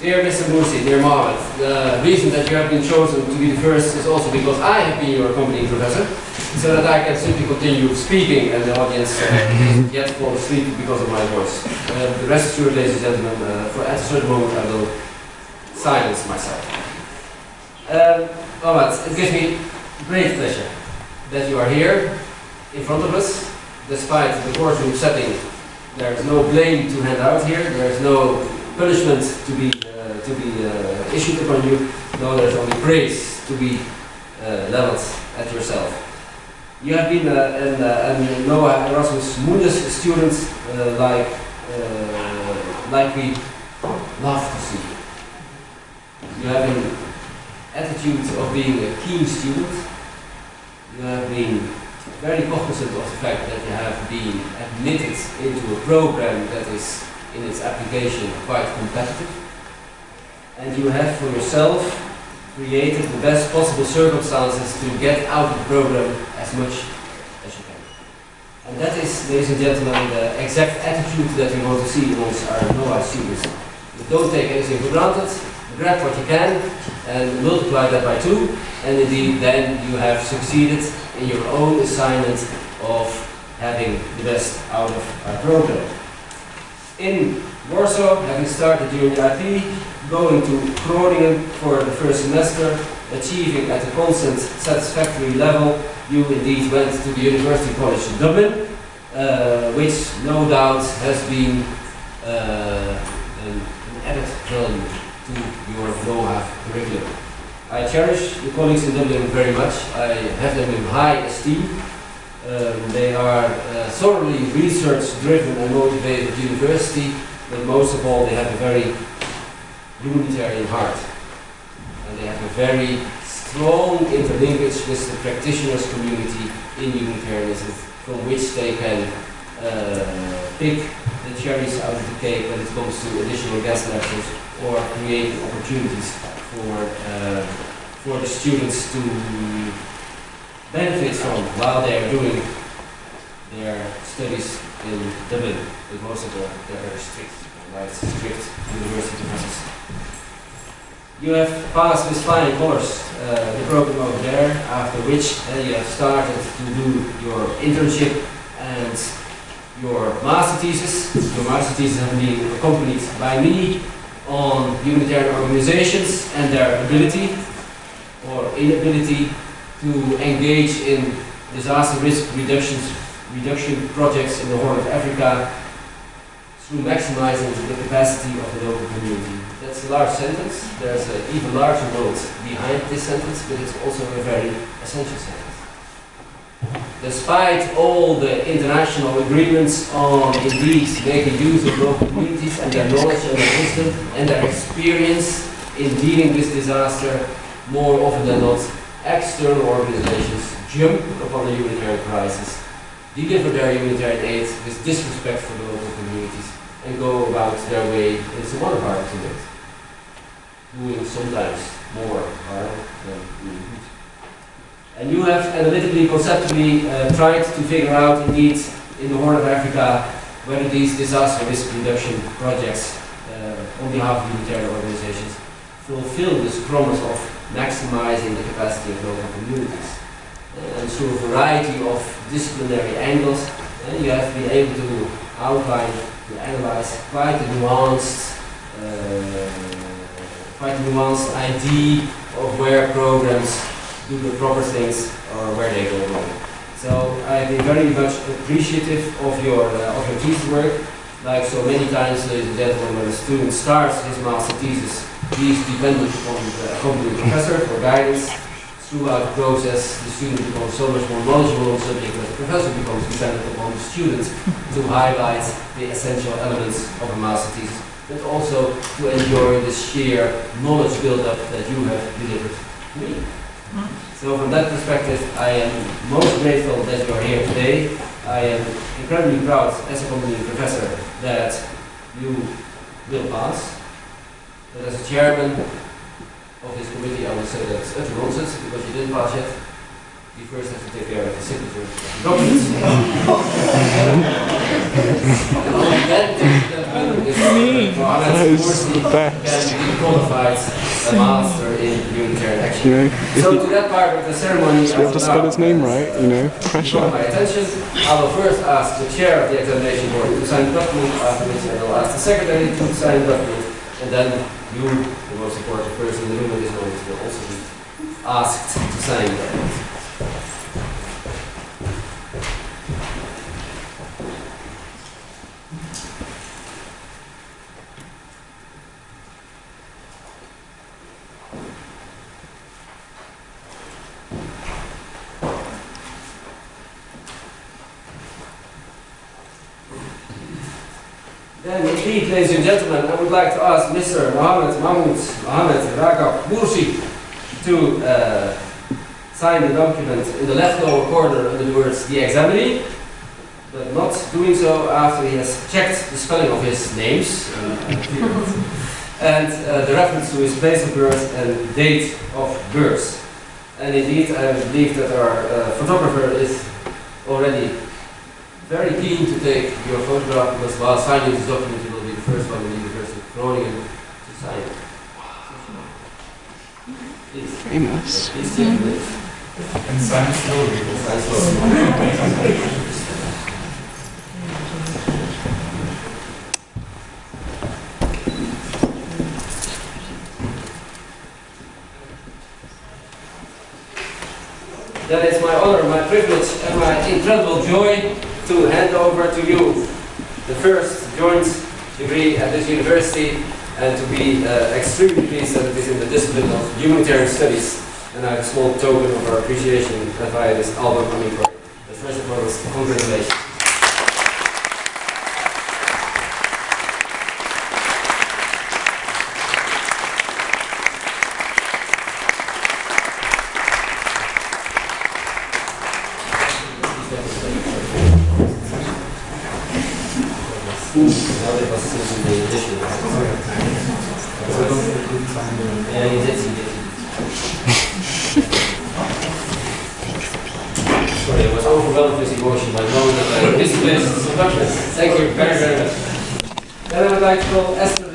Dear Mr. Moursy, dear Mohammed, the reason that you have been chosen to be the first is also because I have been your accompanying professor, so that I can simply continue speaking and the audience doesn't yet fall asleep because of my voice. Rest assured, ladies and gentlemen, at a certain moment I will silence myself. Mohammed, it gives me great pleasure that you are here in front of us. Despite the courtroom setting, there is no blame to hand out here, there is no punishment to be issued upon you. No, there is only praise to be leveled at yourself. You have been an Noah Erasmus Mundus student like we love to see. You have an attitude of being a keen student. You have been very cognizant of the fact that you have been admitted into a program that is in its application quite competitive, and you have for yourself created the best possible circumstances to get out of the program as much as you can. And that is, ladies and gentlemen, the exact attitude that we want to see amongst our NOAH students. You don't take anything for granted, grab what you can and multiply that by 2, and indeed then you have succeeded in your own assignment of having the best out of our program. In Warsaw, having started during the IP, going to Groningen for the first semester, achieving at a constant satisfactory level, you indeed went to the University College in Dublin, which no doubt has been an added value to your NOAH curriculum. I cherish the colleagues in Dublin very much. I have them in high esteem. They are thoroughly research-driven and motivated university, but most of all they have a very humanitarian heart. And they have a very strong interlinkage with the practitioners community in humanitarianism, from which they can pick the cherries out of the cake when it comes to additional guest lectures or creating opportunities for the students to benefit from while they are doing their studies in Dublin. But most of them, they're very strict, right? Strict university professors. You have passed with flying colors the program over there, after which you have started to do your internship and your master thesis. Your master thesis has been accompanied by me on humanitarian organizations and their ability or inability to engage in disaster risk reduction projects in the Horn of Africa through maximizing the capacity of the local community. That's a large sentence. There's an even larger world behind this sentence, but it's also a very essential sentence. Despite all the international agreements on indeed making use of local communities and their knowledge and their wisdom and their experience in dealing with disaster, more often than not, external organizations jump upon the humanitarian crisis, deliver their humanitarian aid with disrespect for the local communities, and go about their way in some other part of the world, doing sometimes more harm than good. And you have analytically, conceptually tried to figure out indeed in the Horn of Africa whether these disaster risk reduction projects on behalf of humanitarian organizations fulfill this promise of maximizing the capacity of local communities. And through a variety of disciplinary angles, you have been able to outline, to analyze quite a nuanced idea of where programs do the proper things or where they go wrong. So I've been very much appreciative of your thesis work. Like so many times, ladies and gentlemen, when a student starts his master thesis, he is dependent upon the accompanying professor for guidance. Throughout the process, the student becomes so much more knowledgeable on the subject that the professor becomes dependent upon the student to highlight the essential elements of a master thesis, but also to enjoy the sheer knowledge build-up that you have delivered to me. So from that perspective, I am most grateful that you are here today. I am incredibly proud as a accompanying professor that you will pass. But as a chairman of this committee, I would say that it's utter nonsense because you didn't pass yet. You first have to take care of the signature of the documents. And only then take that is Moursy best. can be qualified a master in humanitarian action. You know, So to that part of the ceremony, to be able to spell his name right, you know, pressure. my attention. I will first ask the chair of the examination board to sign the document, after which I will ask the secretary to sign the document, and then you, the most important person in the room at this moment, will also be asked to sign the document. Then indeed, ladies and gentlemen, I would like to ask Mr. Mohammed Ragab Moursy to sign the document in the left lower corner under the words "the examinee," but not doing so after he has checked the spelling of his names and the reference to his place of birth and date of birth. And indeed, I believe that our photographer is already very keen to take your photograph, because while signing this document you will be the first one in the University of Groningen to sign it. Please. Famous. Please take it. And sign slowly. Sign slowly. Then it's my honor, my privilege, and my incredible joy to hand over to you the first joint degree at this university, and to be extremely pleased that it is in the discipline of humanitarian studies. And I have a small token of our appreciation via this album coming for it. But first and foremost, congratulations. Now they was in the edition. Yeah, he did. Sorry, I was overwhelmed with emotion by knowing that this place is so much. Thank you very, very much. Then I would like to call Esther